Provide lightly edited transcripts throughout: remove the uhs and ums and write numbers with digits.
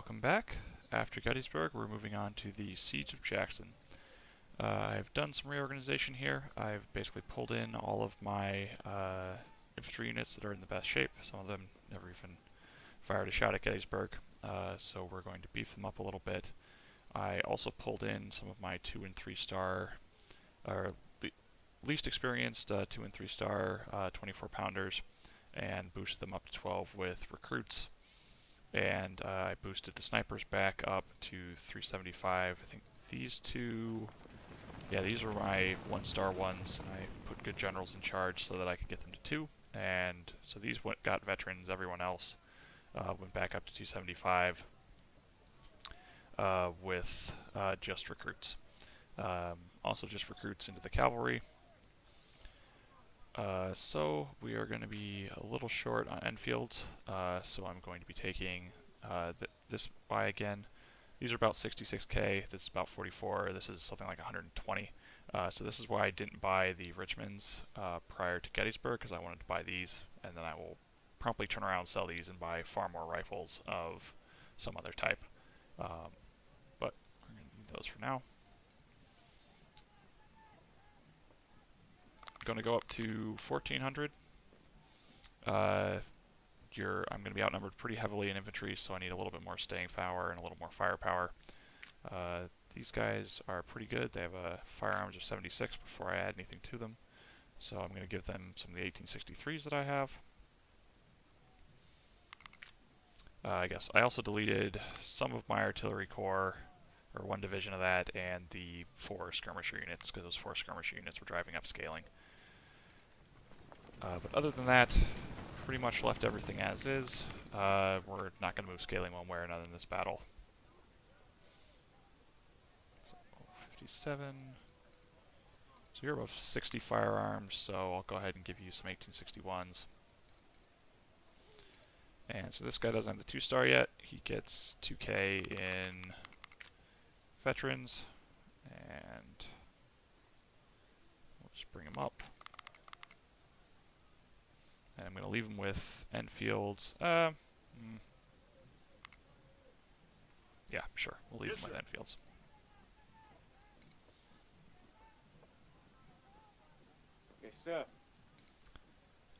Welcome back. After Gettysburg, we're moving on to the Siege of Jackson. I've done some reorganization here. I've basically pulled in all of my infantry units that are in the best shape. Some of them never even fired a shot at Gettysburg, so we're going to beef them up a little bit. I also pulled in some of my 2 and 3 star, or least experienced 2 and 3 star 24 pounders, and boosted them up to 12 with recruits. And I boosted the snipers back up to 375. I think these two, yeah, these were my 1-star ones. I put good generals in charge so that I could get them to 2. And so these got veterans. Everyone else went back up to 275 with just recruits. Also just recruits into the cavalry. So we are going to be a little short on Enfields, so I'm going to be taking this buy again. These are about 66k, this is about 44, this is something like 120. So this is why I didn't buy the Richmonds prior to Gettysburg, because I wanted to buy these, and then I will promptly turn around and sell these and buy far more rifles of some other type. But we're going to need those for now. Going to go up to 1400. I'm going to be outnumbered pretty heavily in infantry, so I need a little bit more staying power and a little more firepower. These guys are pretty good. They have firearms of 76 before I add anything to them, so I'm going to give them some of the 1863s that I have. I guess I also deleted some of my artillery corps, or 1 division of that, and the 4 skirmisher units, because those 4 skirmisher units were driving up scaling. But other than that, pretty much left everything as is. We're not going to move scaling one way or another in this battle. So 57. So you're above 60 firearms, so I'll go ahead and give you some 1861s. And so this guy doesn't have the 2-star yet. He gets 2k in veterans, and we'll just bring him up. And I'm going to leave him with Enfields. Yeah, sure. We'll leave him with Enfields. Yes, sir.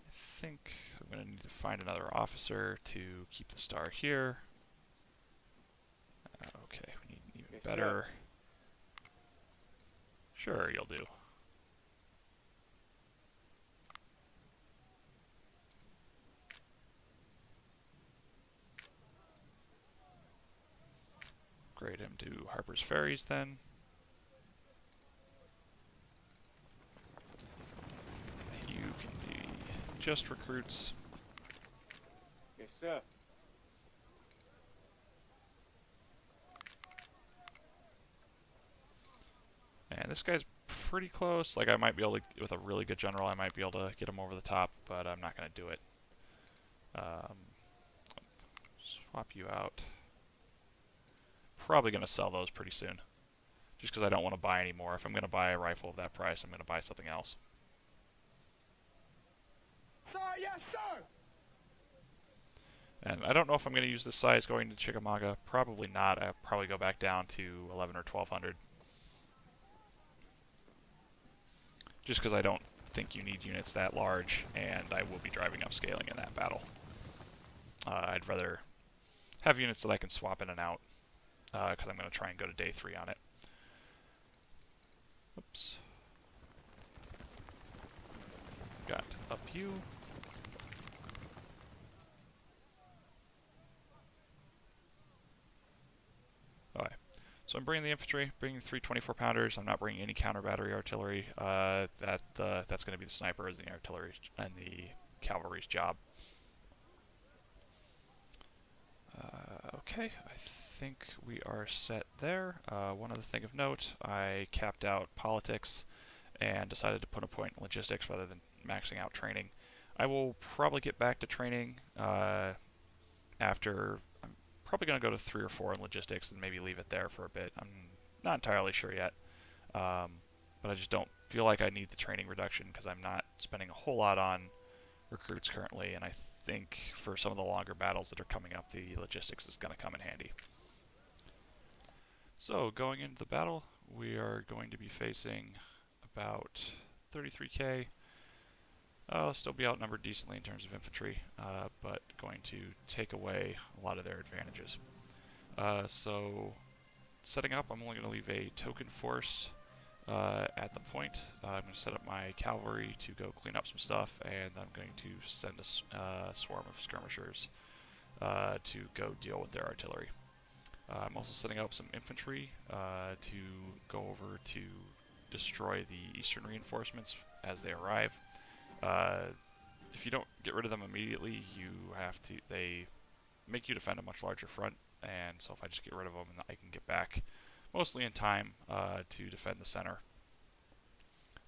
I think I'm going to need to find another officer to keep the star here. Okay, we need an even better. Sure, you'll do. Grade him to Harper's Ferries then. You can be just recruits. Yes, sir. And this guy's pretty close. Like, I might be able to, with a really good general, I might be able to get him over the top, but I'm not going to do it. Swap you out. Probably going to sell those pretty soon, just because I don't want to buy any more. If I'm going to buy a rifle of that price, I'm going to buy something else. Sir, yes, sir! And I don't know if I'm going to use this size going to Chickamauga. Probably not. I'll probably go back down to 11 or 1200. Just because I don't think you need units that large, and I will be driving up scaling in that battle. I'd rather have units that I can swap in and out, because I'm going to try and go to day 3 on it. Oops. Got up you. Alright. So I'm bringing the infantry, bringing 3 24-pounders. I'm not bringing any counter battery artillery. That's going to be the snipers and the artillery and the cavalry's job. Okay, I think we are set there. One other thing of note, I capped out politics and decided to put a point in logistics rather than maxing out training. I will probably get back to training after. I'm probably going to go to 3 or 4 in logistics and maybe leave it there for a bit. I'm not entirely sure yet, but I just don't feel like I need the training reduction because I'm not spending a whole lot on recruits currently, and I think for some of the longer battles that are coming up, the logistics is going to come in handy. So going into the battle, we are going to be facing about 33k. Still be outnumbered decently in terms of infantry, but going to take away a lot of their advantages. So setting up, I'm only going to leave a token force at the point. I'm going to set up my cavalry to go clean up some stuff, and I'm going to send a swarm of skirmishers to go deal with their artillery. I'm also setting up some infantry to go over to destroy the eastern reinforcements as they arrive. If you don't get rid of them immediately, they make you defend a much larger front, and so if I just get rid of them, I can get back mostly in time to defend the center,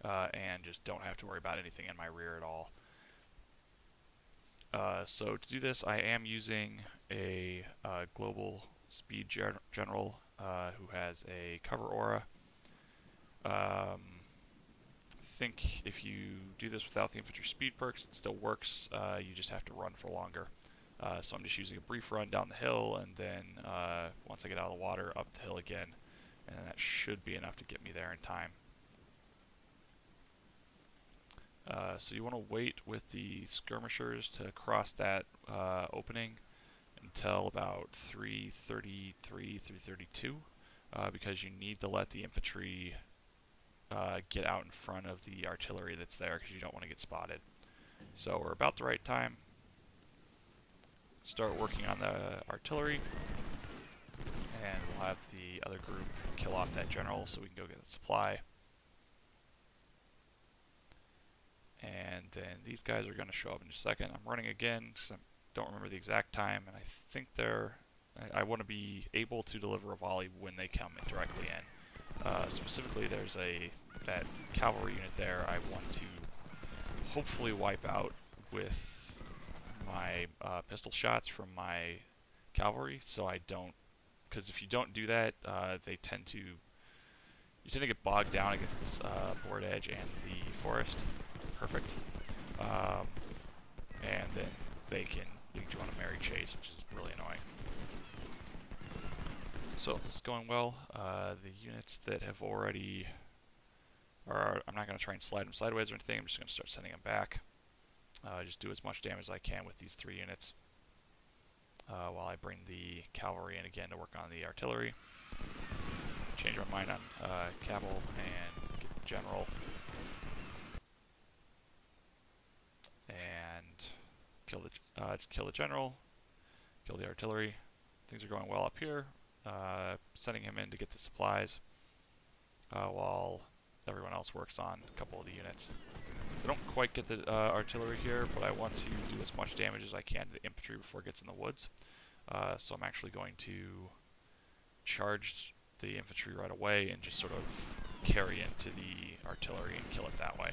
and just don't have to worry about anything in my rear at all. So to do this, I am using a global speed general who has a cover aura. I think if you do this without the infantry speed perks, it still works. You just have to run for longer. So I'm just using a brief run down the hill, and then once I get out of the water, up the hill again, and that should be enough to get me there in time. So you want to wait with the skirmishers to cross that opening until about 333, 332, because you need to let the infantry get out in front of the artillery that's there, because you don't want to get spotted. So we're about the right time. Start working on the artillery, and we'll have the other group kill off that general so we can go get the supply. And then these guys are going to show up in just a second. I'm running again because I don't remember the exact time, and I think I want to be able to deliver a volley when they come in directly in. Specifically, there's that cavalry unit there I want to hopefully wipe out with my pistol shots from my cavalry, so I don't, because if you don't do that, you tend to get bogged down against this board edge and the forest. Perfect. And then they can lead you on a merry chase, which is really annoying. So this is going well. The units that have already I'm not going to try and slide them sideways or anything. I'm just going to start sending them back. Just do as much damage as I can with these 3 units while I bring the cavalry in again to work on the artillery. Change my mind on caval and get the general. And kill the general, kill the artillery. Things are going well up here. Sending him in to get the supplies while everyone else works on a couple of the units. So I don't quite get the artillery here, but I want to do as much damage as I can to the infantry before it gets in the woods. So I'm actually going to charge the infantry right away and just sort of carry into the artillery and kill it that way.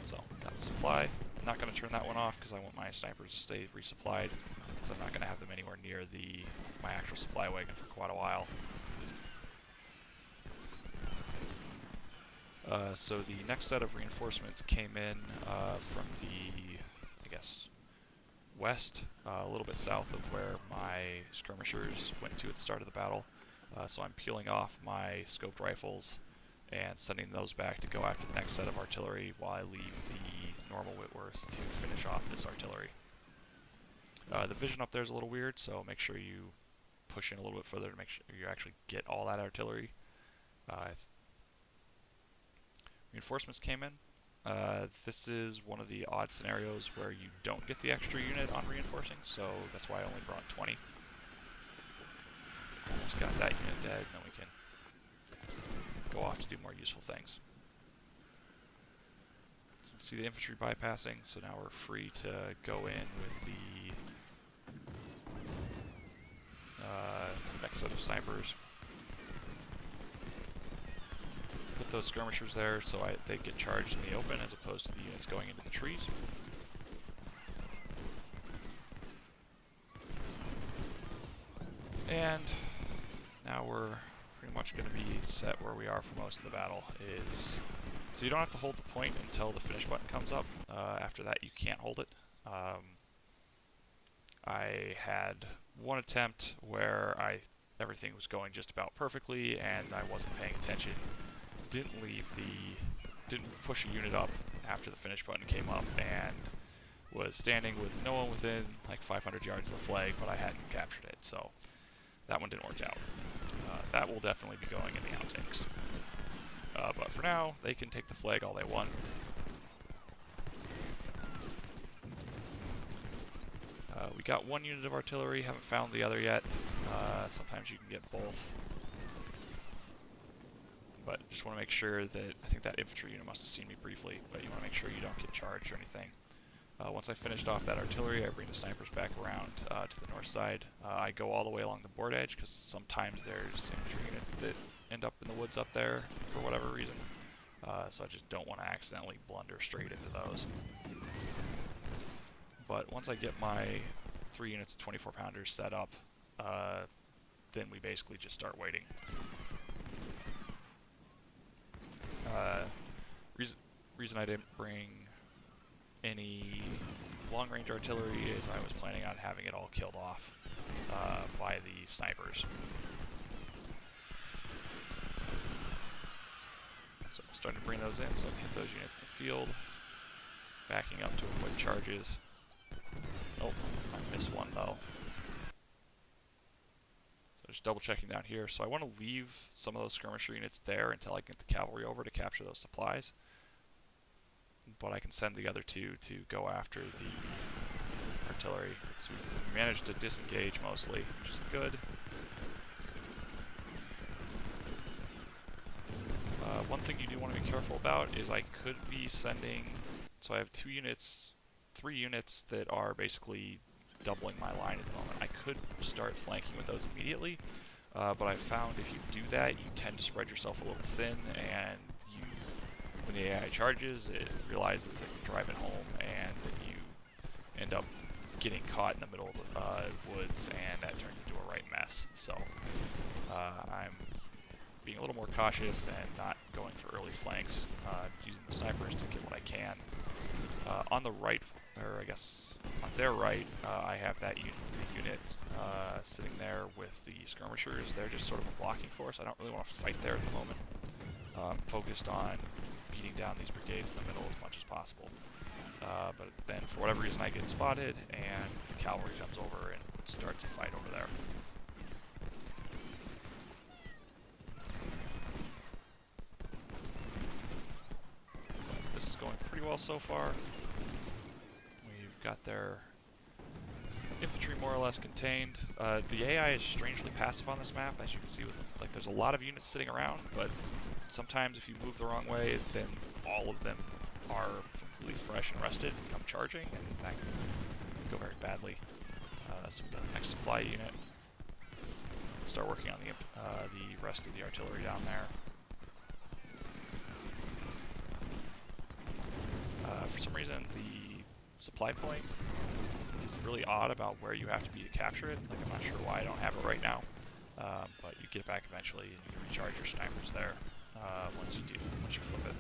So, got the supply. I'm not going to turn that one off because I want my snipers to stay resupplied, because I'm not going to have them anywhere near my actual supply wagon for quite a while. So the next set of reinforcements came in from the, I guess, west, a little bit south of where my skirmishers went to at the start of the battle. So I'm peeling off my scoped rifles and sending those back to go after the next set of artillery while I leave the normal Whitworths to finish off this artillery. The vision up there is a little weird, so make sure you push in a little bit further to make sure you actually get all that artillery. Reinforcements came in. This is one of the odd scenarios where you don't get the extra unit on reinforcing, so that's why I only brought 20. Just got that unit dead, and then we can go off to do more useful things. So you can see the infantry bypassing, so now we're free to go in with the next set of snipers. Put those skirmishers there so they get charged in the open as opposed to the units going into the trees. And now we're pretty much going to be set where we are for most of the battle. So you don't have to hold the point until the finish button comes up. After that you can't hold it. I had one attempt where everything was going just about perfectly, and I wasn't paying attention. Didn't push a unit up after the finish button came up, and was standing with no one within like 500 yards of the flag, but I hadn't captured it, so that one didn't work out. That will definitely be going in the outtakes. But for now, they can take the flag all they want. We got one unit of artillery, haven't found the other yet. Sometimes you can get both. But just want to make sure that, I think that infantry unit must have seen me briefly, but you want to make sure you don't get charged or anything. Once I finished off that artillery, I bring the snipers back around to the north side. I go all the way along the board edge, because sometimes there's infantry units that end up in the woods up there for whatever reason. So I just don't want to accidentally blunder straight into those. But once I get my 3 units of 24-pounders set up, then we basically just start waiting. Reason I didn't bring any long-range artillery is I was planning on having it all killed off by the snipers. So I'm starting to bring those in so I can hit those units in the field. Backing up to avoid charges. Oh, I missed one though. So just double checking down here. So I want to leave some of those skirmisher units there until I get the cavalry over to capture those supplies. But I can send the other 2 to go after the artillery. So we managed to disengage mostly, which is good. One thing you do want to be careful about is I could be sending, so I have 3 units that are basically doubling my line at the moment. I could start flanking with those immediately, but I found if you do that, you tend to spread yourself a little thin, and when the AI charges, it realizes it can drive it home, and then you end up getting caught in the middle of the woods, and that turns into a right mess. So I'm being a little more cautious and not going for early flanks, using the snipers to get what I can. On the right, or I guess on their right, I have that unit sitting there with the skirmishers. They're just sort of a blocking force. I don't really want to fight there at the moment. I'm focused on beating down these brigades in the middle as much as possible. But then, for whatever reason, I get spotted, and the cavalry comes over and starts a fight over there. But this is going pretty well so far. We've got their infantry more or less contained. The AI is strangely passive on this map, as you can see. There's a lot of units sitting around, but sometimes if you move the wrong way, then all of them are completely fresh and rested and come charging, and that can go very badly. So we've got the next supply unit. Start working on the rest of the artillery down there. For some reason, the supply point is really odd about where you have to be to capture it. I'm not sure why I don't have it right now, but you get it back eventually, and you recharge your snipers there once you flip it.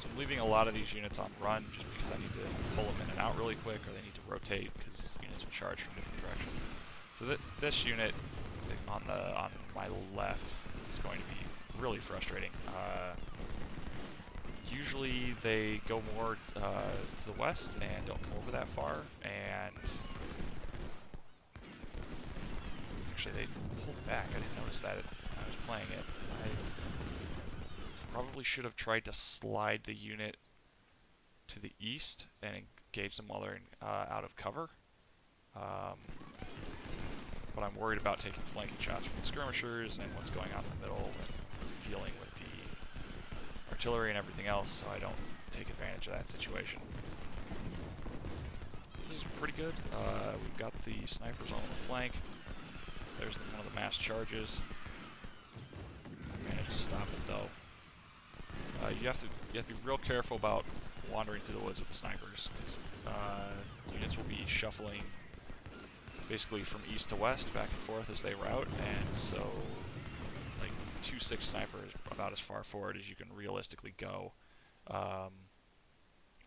So I'm leaving a lot of these units on run just because I need to pull them in and out really quick, or they need to rotate because units will charge from different directions. So this unit on my left is going to be really frustrating. Usually they go more to the west and don't come over that far, and actually they pulled back. I didn't notice that when I was playing it. I probably should have tried to slide the unit to the east and engage them while they're out of cover. But I'm worried about taking flanking shots from the skirmishers and what's going on in the middle and dealing with the artillery and everything else, so I don't take advantage of that situation. This is pretty good. We've got the snipers on the flank. There's one of the mass charges. I managed to stop it though. You have to be real careful about wandering through the woods with the snipers, because units will be shuffling basically from east to west, back and forth as they route, and so like 2-6 snipers about as far forward as you can realistically go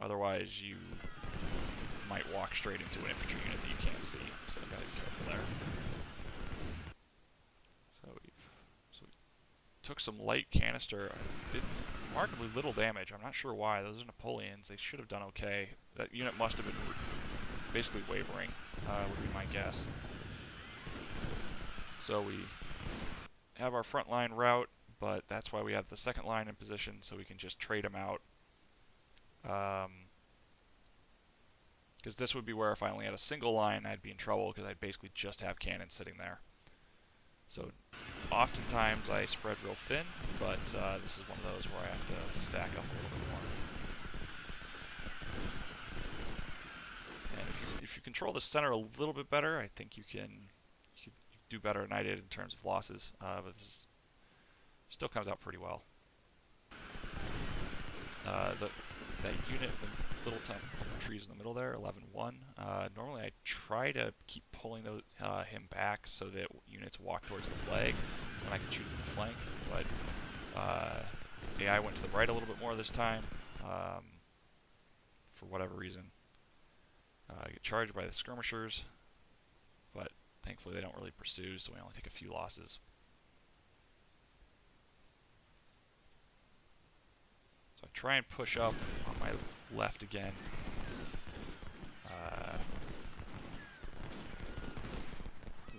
Otherwise, you might walk straight into an infantry unit that you can't see, so you gotta be careful there. So we took some light canister. Did remarkably little damage. I'm not sure why. Those are Napoleons. They should have done okay. That unit must have been basically wavering, would be my guess. So we have our front line route, but that's why we have the second line in position, so we can just trade them out. Because this would be where if I only had a single line, I'd be in trouble, because I'd basically just have cannons sitting there. So oftentimes I spread real thin, but this is one of those where I have to stack up a little bit more. And if you control the center a little bit better, I think you can do better than I did in terms of losses, but this still comes out pretty well. That unit, the little tiny trees in the middle there, 11-1. Normally I try to keep pulling him back so that units walk towards the flag, and I can shoot from the flank. But AI went to the right a little bit more this time, for whatever reason. I get charged by the skirmishers, but thankfully they don't really pursue, so we only take a few losses. So I try and push up on my left again. I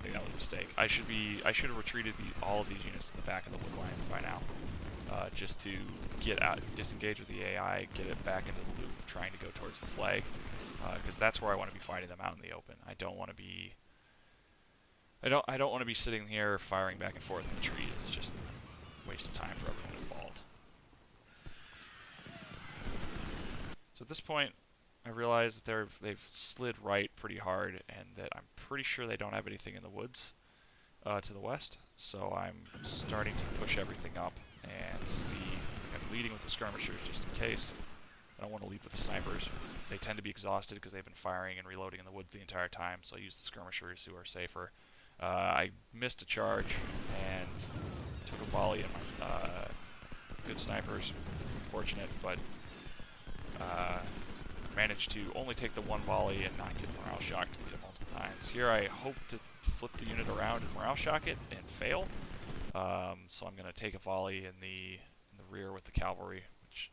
think that was a mistake. I should have retreated all of these units to the back of the wood line by now, just to get out, disengage with the AI, get it back into the loop, trying to go towards the flag, because that's where I want to be fighting them out in the open. I don't want to be. I don't want to be sitting here firing back and forth in the tree. It's just a waste of time for everyone involved. So at this point, I realize that they've slid right pretty hard, and that I'm pretty sure they don't have anything in the woods to the west. So I'm starting to push everything up and see. I'm leading with the skirmishers just in case. I don't want to lead with the snipers. They tend to be exhausted because they've been firing and reloading in the woods the entire time, so I use the skirmishers who are safer. I missed a charge and took a volley at my good snipers. Unfortunate, but managed to only take the one volley and not get morale shocked multiple times. Here I hope to flip the unit around and morale shock it and fail. So I'm going to take a volley in the rear with the cavalry, which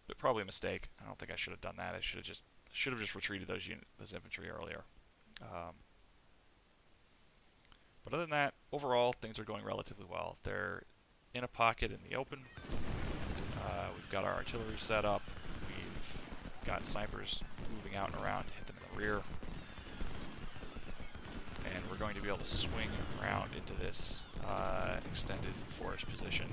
is probably a mistake. I don't think I should have done that. I should have just retreated those infantry earlier. But other than that, overall things are going relatively well. They're in a pocket in the open. We've got our artillery set up. We've got snipers moving out and around to hit them in the rear. And we're going to be able to swing around into this extended forest position.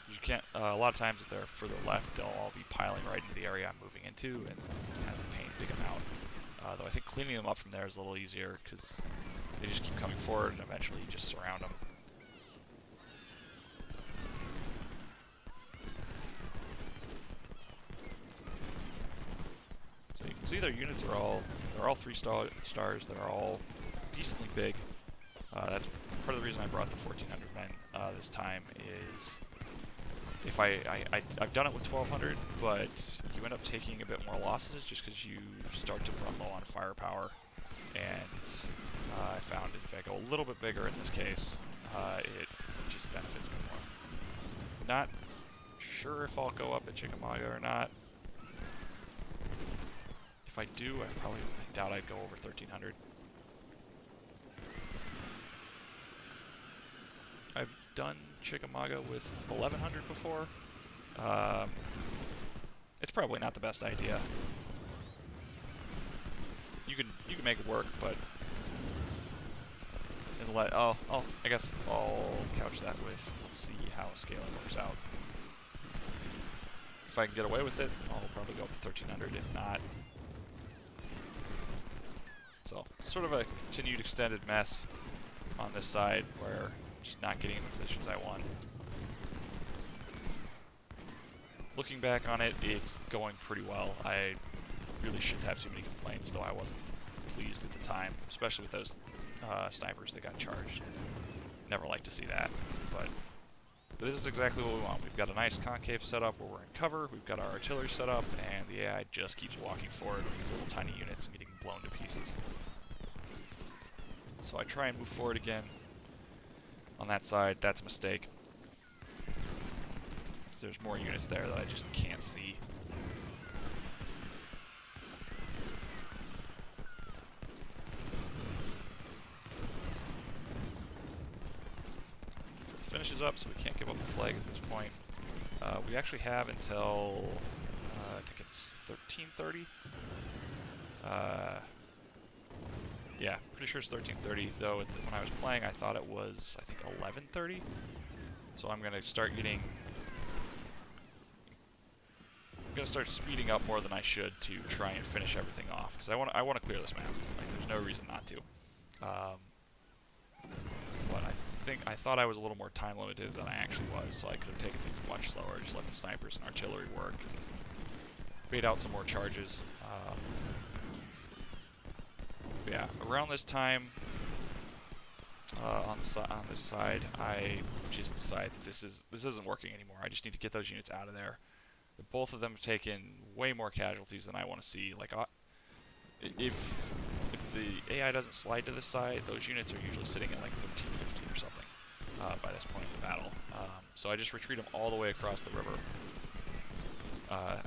You can't. A lot of times, if they're further left, they'll all be piling right into the area I'm moving into, and kind of a pain to dig them out. Though I think cleaning them up from there is a little easier because they just keep coming forward, and eventually you just surround them. So you can see their units are all 3-stars. They're all decently big. That's part of the reason I brought the 1,400 men this time. Is if I've done it with 1,200, but you end up taking a bit more losses just because you start to run low on firepower. And I found if I go a little bit bigger in this case, it just benefits me more. Not sure if I'll go up at Chickamauga or not. If I do, I doubt I'd go over 1,300. I've done Chickamauga with 1,100 before. It's probably not the best idea. You can make it work, but I guess I'll couch that with see how scaling works out. If I can get away with it, I'll probably go up to 1,300. If not, so sort of a continued extended mess on this side where just not getting in the positions I want. Looking back on it, it's going pretty well. I really shouldn't have too many complaints, though I wasn't pleased at the time, especially with those snipers that got charged. Never like to see that, but this is exactly what we want. We've got a nice concave setup where we're in cover, we've got our artillery set up, and the AI just keeps walking forward with these little tiny units and getting blown to pieces. So I try and move forward again. On that side, that's a mistake. There's more units there that I just can't see. Finishes up, so we can't give up the flag at this point. We actually have until I think it's 13:30. Yeah, pretty sure it's 13:30. Though when I was playing, I thought it was, I think, 11:30. So I'm gonna start speeding up more than I should to try and finish everything off, because I want to clear this map. Like, there's no reason not to. But I thought I was a little more time limited than I actually was, so I could have taken things much slower. Just let the snipers and artillery work, and bait out some more charges. Yeah, around this time, on this side, I just decided that this isn't working anymore. I just need to get those units out of there. Both of them have taken way more casualties than I want to see. Like, if the AI doesn't slide to this side, those units are usually sitting at like 13, 15 or something by this point in the battle. So I just retreat them all the way across the river.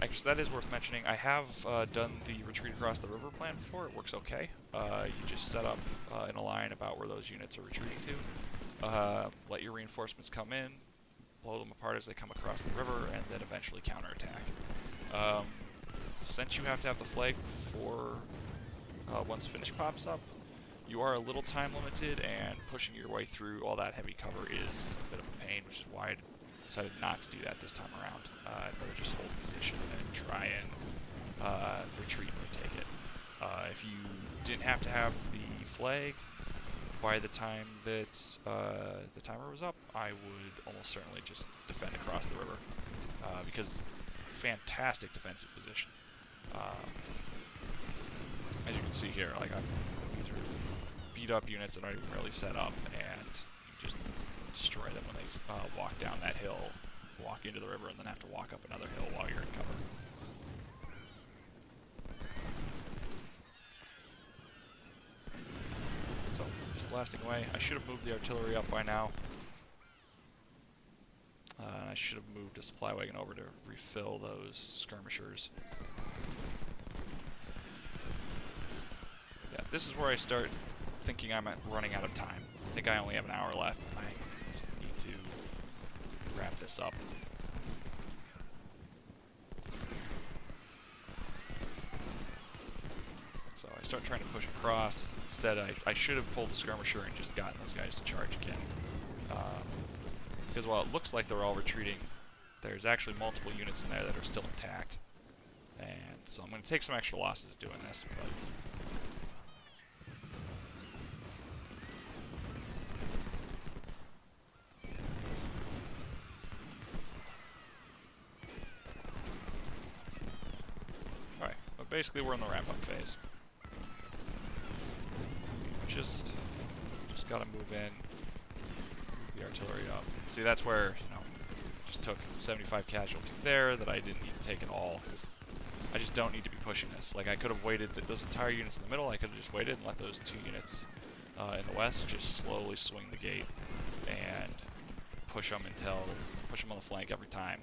Actually, that is worth mentioning. I have done the retreat across the river plan before. It works okay. You just set up in a line about where those units are retreating to. Let your reinforcements come in, blow them apart as they come across the river, and then eventually counterattack. Since you have to have the flag before once finish pops up, you are a little time limited, and pushing your way through all that heavy cover is a bit of a pain, which is why I decided not to do that this time around. I'd rather just hold position and try and retreat and retake it. If you didn't have to have the flag by the time that the timer was up, I would almost certainly just defend across the river, because it's a fantastic defensive position. As you can see here, like these are beat up units that aren't even really set up, and you just destroy them when they walk down that hill, walk into the river, and then have to walk up another hill while you're in cover. So, just blasting away. I should have moved the artillery up by now. I should have moved a supply wagon over to refill those skirmishers. Yeah, this is where I start thinking I'm running out of time. I think I only have an hour left, and I just need to wrap this up. So I start trying to push across. Instead, I should have pulled the skirmisher and just gotten those guys to charge again. Because while it looks like they're all retreating, there's actually multiple units in there that are still intact. And so I'm going to take some extra losses doing this, but alright, but basically we're in the wrap-up phase. Just gotta move in, move the artillery up. See, that's where, just took 75 casualties there that I didn't need to take at all, because I just don't need to be pushing this. Like, I could have waited, those entire units in the middle, I could have just waited and let those two units in the west just slowly swing the gate and push them on the flank every time.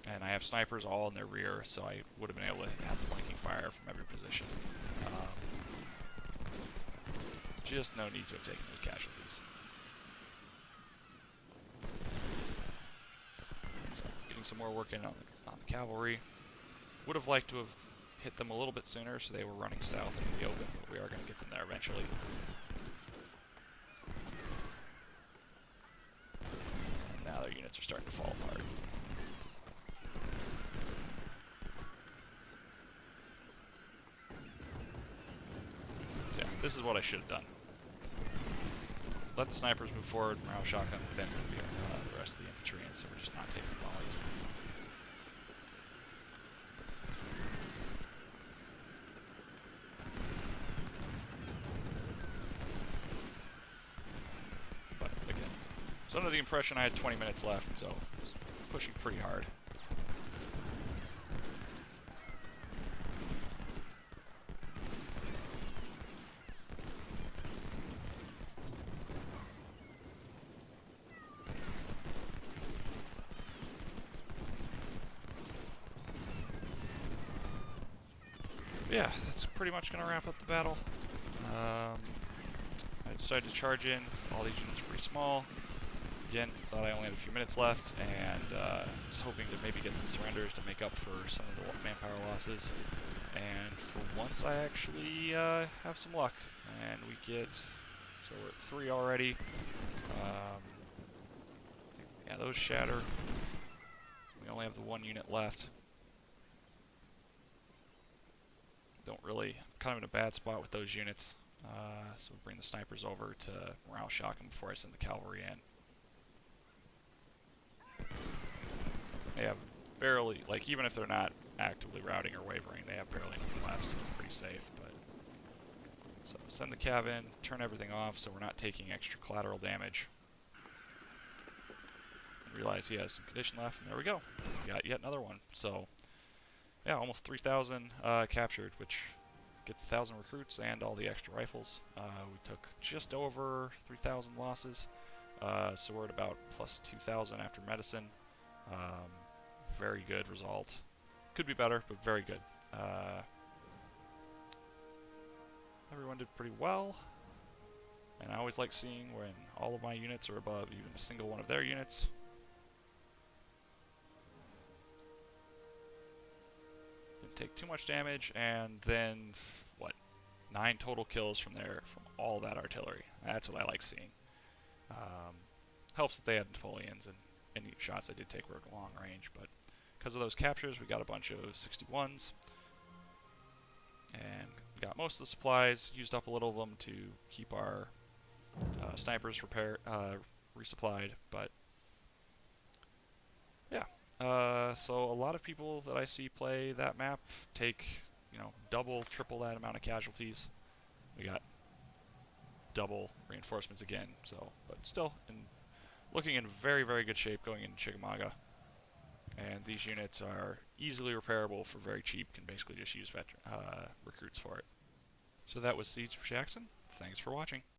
And I have snipers all in their rear, so I would have been able to have flanking fire from every position. Just no need to have taken those casualties. So, getting some more work in on the cavalry. Would have liked to have hit them a little bit sooner, so they were running south into the open, but we are going to get them there eventually. And now their units are starting to fall apart. So yeah, this is what I should have done. Let the snipers move forward, morale shotgun, then move the rest of the infantry in, so we're just not taking volleys. under the impression I had 20 minutes left, so I was pushing pretty hard. Yeah, that's pretty much going to wrap up the battle. I decided to charge in. All these units are pretty small. Again, thought I only had a few minutes left, and was hoping to maybe get some surrenders to make up for some of the manpower losses. And for once, I actually have some luck, and we get, so we're at 3 already. Yeah, those shatter. We only have the 1 unit left. Don't really, kind of in a bad spot with those units. So we bring the snipers over to morale shock them before I send the cavalry in. They have barely, like, even if they're not actively routing or wavering, they have barely anything left, so it's pretty safe. But so send the cav in, turn everything off so we're not taking extra collateral damage. And realize he has some condition left, and there we go. We got yet another one. So yeah, almost 3,000 captured, which gets 1,000 recruits and all the extra rifles. We took just over 3,000 losses, so we're at about plus 2,000 after medicine. Very good result. Could be better, but very good. Everyone did pretty well, and I always like seeing when all of my units are above even a single one of their units. Didn't take too much damage, and then, what, 9 total kills from all that artillery. That's what I like seeing. Helps that they had Napoleons, and any shots they did take were at long range, but because of those captures, we got a bunch of 61s, and we got most of the supplies, used up a little of them to keep our snipers resupplied, but yeah. So a lot of people that I see play that map take, double, triple that amount of casualties. We got double reinforcements again, so, but still, looking in very, very good shape going into Chickamauga. And these units are easily repairable for very cheap, can basically just use recruits for it. So that was Siege of Jackson. Thanks for watching.